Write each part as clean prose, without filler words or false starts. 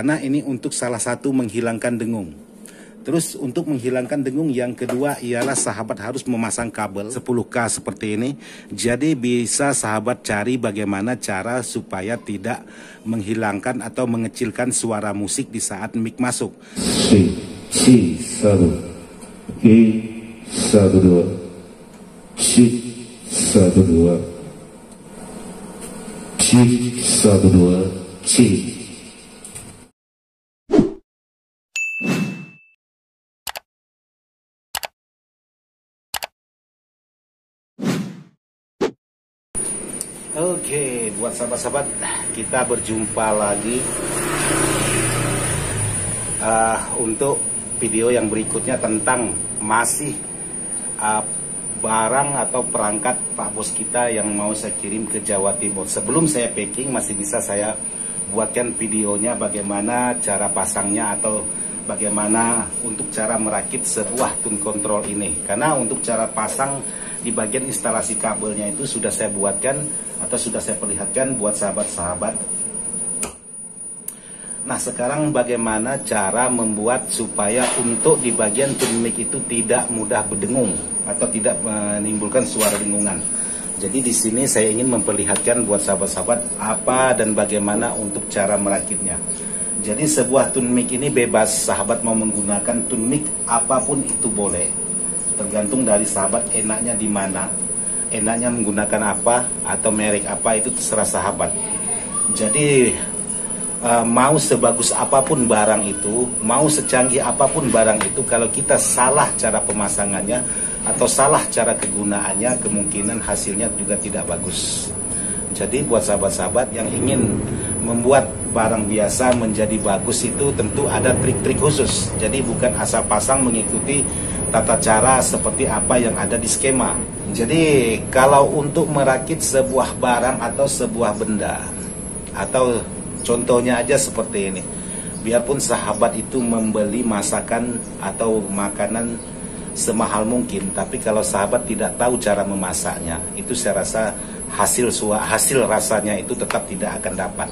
karena ini untuk salah satu menghilangkan dengung. Terus untuk menghilangkan dengung yang kedua ialah sahabat harus memasang kabel 10K seperti ini. Jadi bisa sahabat cari bagaimana cara supaya tidak menghilangkan atau mengecilkan suara musik di saat mic masuk. C, 1, E, 1, 2, C, 1, 2, C, 1, 2, C. Oke, buat sahabat-sahabat, kita berjumpa lagi untuk video yang berikutnya tentang masih barang atau perangkat Pak Bos kita yang mau saya kirim ke Jawa Timur. Sebelum saya packing, masih bisa saya buatkan videonya bagaimana cara pasangnya atau bagaimana untuk cara merakit sebuah tune control ini. Karena untuk cara pasang di bagian instalasi kabelnya itu sudah saya buatkan atau sudah saya perlihatkan buat sahabat-sahabat. Nah, sekarang bagaimana cara membuat supaya untuk di bagian tune mic itu tidak mudah berdengung atau tidak menimbulkan suara dengungan. Jadi di sini saya ingin memperlihatkan buat sahabat-sahabat apa dan bagaimana untuk cara merakitnya. Jadi sebuah tune mic ini bebas, sahabat mau menggunakan tune mic apapun itu boleh. Tergantung dari sahabat enaknya di mana, enaknya menggunakan apa atau merek apa, itu terserah sahabat. Jadi mau sebagus apapun barang itu, mau secanggih apapun barang itu, kalau kita salah cara pemasangannya atau salah cara kegunaannya, kemungkinan hasilnya juga tidak bagus. Jadi buat sahabat-sahabat yang ingin membuat barang biasa menjadi bagus itu tentu ada trik-trik khusus. Jadi bukan asal pasang mengikuti tata cara seperti apa yang ada di skema. Jadi kalau untuk merakit sebuah barang atau sebuah benda, atau contohnya aja seperti ini, biarpun sahabat itu membeli masakan atau makanan semahal mungkin, tapi kalau sahabat tidak tahu cara memasaknya, itu saya rasa hasil rasanya itu tetap tidak akan dapat.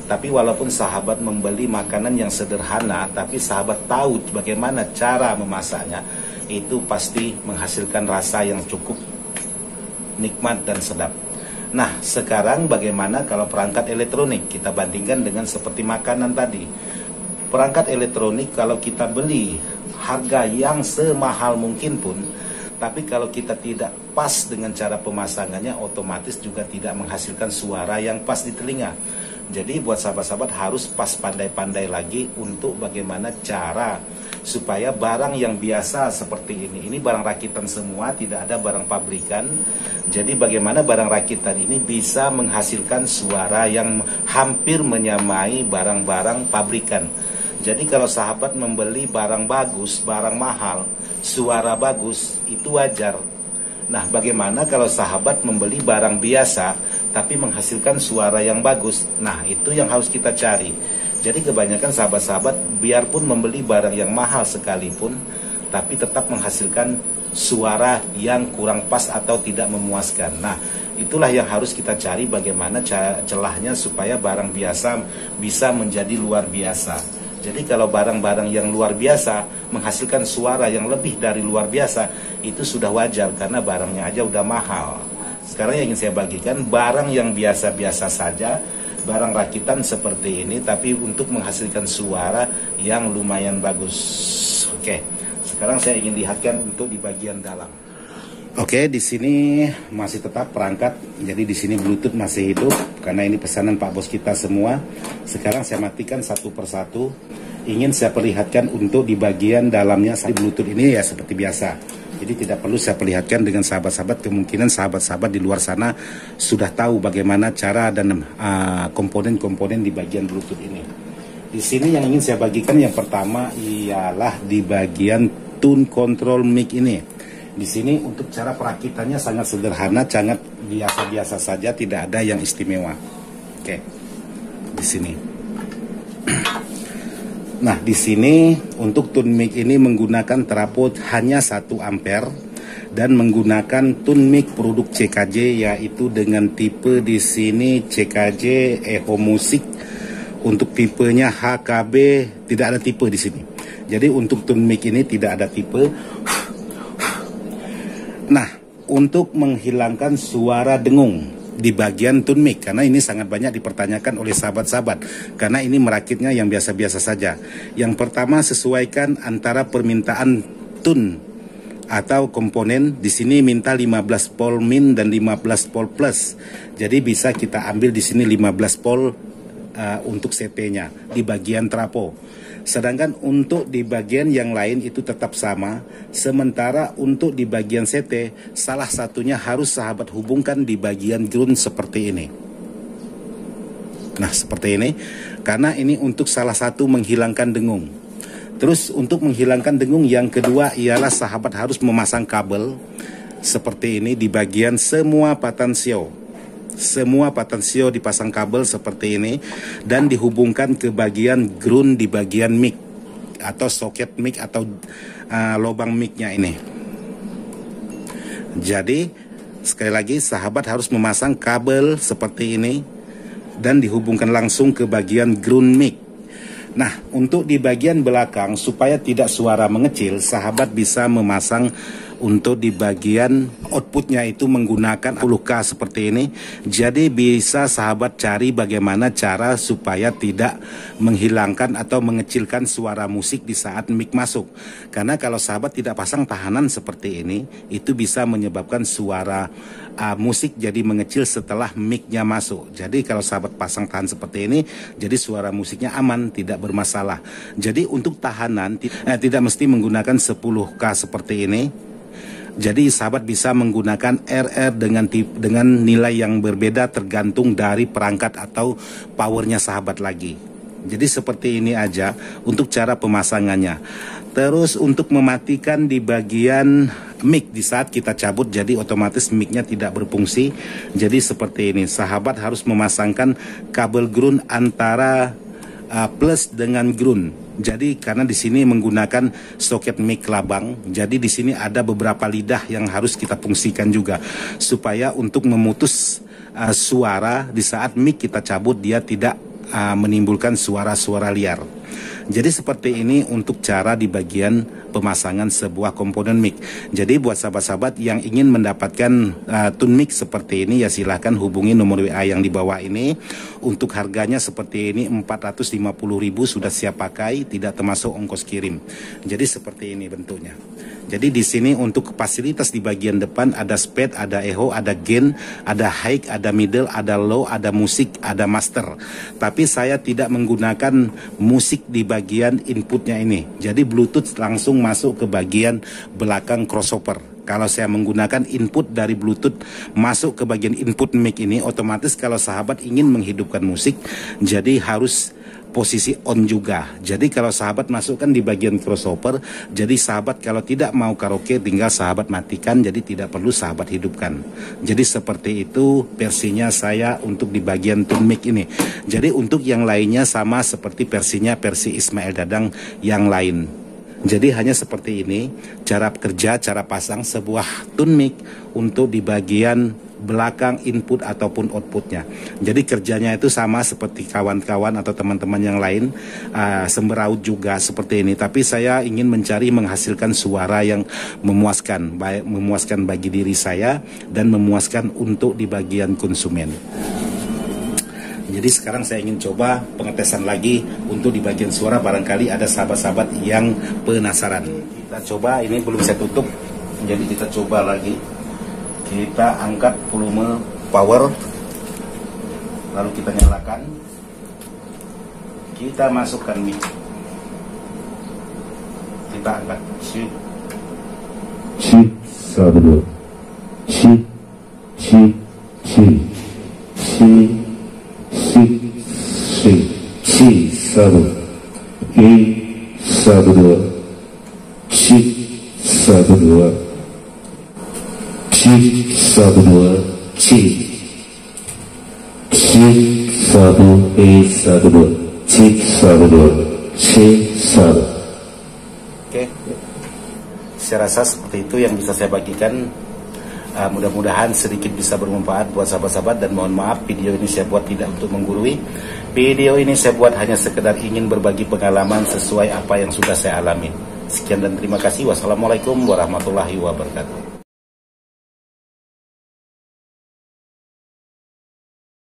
Tapi walaupun sahabat membeli makanan yang sederhana, tapi sahabat tahu bagaimana cara memasaknya, itu pasti menghasilkan rasa yang cukup nikmat dan sedap. Nah, sekarang bagaimana kalau perangkat elektronik? Kita bandingkan dengan seperti makanan tadi. Perangkat elektronik kalau kita beli harga yang semahal mungkin pun, tapi kalau kita tidak pas dengan cara pemasangannya, otomatis juga tidak menghasilkan suara yang pas di telinga. Jadi buat sahabat-sahabat harus pas pandai-pandai lagi untuk bagaimana cara supaya barang yang biasa seperti ini barang rakitan semua, tidak ada barang pabrikan. Jadi bagaimana barang rakitan ini bisa menghasilkan suara yang hampir menyamai barang-barang pabrikan. Jadi kalau sahabat membeli barang bagus, barang mahal, suara bagus, itu wajar. Nah, bagaimana kalau sahabat membeli barang biasa tapi menghasilkan suara yang bagus? Nah, itu yang harus kita cari. Jadi kebanyakan sahabat-sahabat biarpun membeli barang yang mahal sekalipun, tapi tetap menghasilkan suara yang kurang pas atau tidak memuaskan. Nah, itulah yang harus kita cari, bagaimana celahnya supaya barang biasa bisa menjadi luar biasa. Jadi kalau barang-barang yang luar biasa menghasilkan suara yang lebih dari luar biasa, itu sudah wajar karena barangnya aja udah mahal. Sekarang yang ingin saya bagikan barang yang biasa-biasa saja, barang rakitan seperti ini, tapi untuk menghasilkan suara yang lumayan bagus. Oke, sekarang saya ingin lihatkan untuk di bagian dalam. Oke, di sini masih tetap perangkat. Jadi di sini Bluetooth masih hidup karena ini pesanan Pak Bos kita semua. Sekarang saya matikan satu persatu. Ingin saya perlihatkan untuk di bagian dalamnya Bluetooth ini ya seperti biasa. Jadi tidak perlu saya perlihatkan dengan sahabat-sahabat. Kemungkinan sahabat-sahabat di luar sana sudah tahu bagaimana cara dan komponen-komponen di bagian Bluetooth ini. Di sini yang ingin saya bagikan yang pertama ialah di bagian tune control mic ini. Di sini untuk cara perakitannya sangat sederhana, sangat biasa-biasa saja, tidak ada yang istimewa. Oke, di sini. Nah, di sini untuk tune mic ini menggunakan tripod hanya 1 ampere dan menggunakan tune mic produk CKJ, yaitu dengan tipe di sini CKJ Echo Music Untuk tipenya HKB tidak ada tipe di sini. Jadi untuk tune mic ini tidak ada tipe. Nah, untuk menghilangkan suara dengung di bagian tune mic, karena ini sangat banyak dipertanyakan oleh sahabat-sahabat, karena ini merakitnya yang biasa-biasa saja. Yang pertama, sesuaikan antara permintaan tune atau komponen. Di sini minta 15 volt min dan 15 volt plus. Jadi bisa kita ambil di sini 15 volt untuk CT-nya di bagian trapo. Sedangkan untuk di bagian yang lain itu tetap sama. Sementara untuk di bagian CT, salah satunya harus sahabat hubungkan di bagian ground seperti ini. Nah, seperti ini. Karena ini untuk salah satu menghilangkan dengung. Terus untuk menghilangkan dengung yang kedua ialah sahabat harus memasang kabel seperti ini di bagian semua patansio. Semua patansio dipasang kabel seperti ini dan dihubungkan ke bagian ground di bagian mic atau soket mic atau lubang mic-nya ini. Jadi sekali lagi sahabat harus memasang kabel seperti ini dan dihubungkan langsung ke bagian ground mic. Nah, untuk di bagian belakang supaya tidak suara mengecil, sahabat bisa memasang untuk di bagian outputnya itu menggunakan 10K seperti ini. Jadi bisa sahabat cari bagaimana cara supaya tidak menghilangkan atau mengecilkan suara musik di saat mic masuk. Karena kalau sahabat tidak pasang tahanan seperti ini, itu bisa menyebabkan suara musik jadi mengecil setelah mic-nya masuk. Jadi kalau sahabat pasang tahan seperti ini, jadi suara musiknya aman, tidak bermasalah. Jadi untuk tahanan tidak mesti menggunakan 10K seperti ini. Jadi sahabat bisa menggunakan RR dengan nilai yang berbeda tergantung dari perangkat atau powernya sahabat lagi. Jadi seperti ini aja untuk cara pemasangannya. Terus untuk mematikan di bagian mic di saat kita cabut, jadi otomatis mic-nya tidak berfungsi. Jadi seperti ini, sahabat harus memasangkan kabel ground antara plus dengan ground. Jadi karena di sini menggunakan soket mic labang, jadi di sini ada beberapa lidah yang harus kita fungsikan juga supaya untuk memutus suara di saat mic kita cabut dia tidak menimbulkan suara-suara liar. Jadi seperti ini untuk cara di bagian pemasangan sebuah komponen mic. Jadi buat sahabat-sahabat yang ingin mendapatkan tune mic seperti ini, ya silahkan hubungi nomor WA yang di bawah ini. Untuk harganya seperti ini 450.000 sudah siap pakai, tidak termasuk ongkos kirim. Jadi seperti ini bentuknya. Jadi di sini untuk fasilitas di bagian depan ada speed, ada echo, ada gain, ada high, ada middle, ada low, ada musik, ada master. Tapi saya tidak menggunakan musik di bagian inputnya ini. Jadi Bluetooth langsung masuk ke bagian belakang crossover. Kalau saya menggunakan input dari Bluetooth masuk ke bagian input mic ini, otomatis kalau sahabat ingin menghidupkan musik, jadi harus posisi on juga. Jadi kalau sahabat masukkan di bagian crossover, jadi sahabat kalau tidak mau karaoke tinggal sahabat matikan, jadi tidak perlu sahabat hidupkan. Jadi seperti itu versinya saya untuk di bagian tune mic ini. Jadi untuk yang lainnya sama seperti versi Ismail Dadang yang lain. Jadi hanya seperti ini cara kerja, cara pasang sebuah tune mic untuk di bagian belakang input ataupun outputnya. Jadi kerjanya itu sama seperti kawan-kawan atau teman-teman yang lain, semberaut juga seperti ini. Tapi saya ingin mencari menghasilkan suara yang memuaskan, baik memuaskan bagi diri saya dan memuaskan untuk di bagian konsumen. Jadi sekarang saya ingin coba pengetesan lagi untuk di bagian suara, barangkali ada sahabat-sahabat yang penasaran. Kita coba, ini belum saya tutup, jadi kita coba lagi. Kita angkat volume power, lalu kita nyalakan, kita masukkan mic, kita angkat. Oke, saya rasa seperti itu yang bisa saya bagikan. Mudah-mudahan sedikit bisa bermanfaat buat sahabat-sahabat, dan mohon maaf video ini saya buat tidak untuk menggurui. Video ini saya buat hanya sekedar ingin berbagi pengalaman sesuai apa yang sudah saya alami. Sekian dan terima kasih. Wassalamualaikum warahmatullahi wabarakatuh.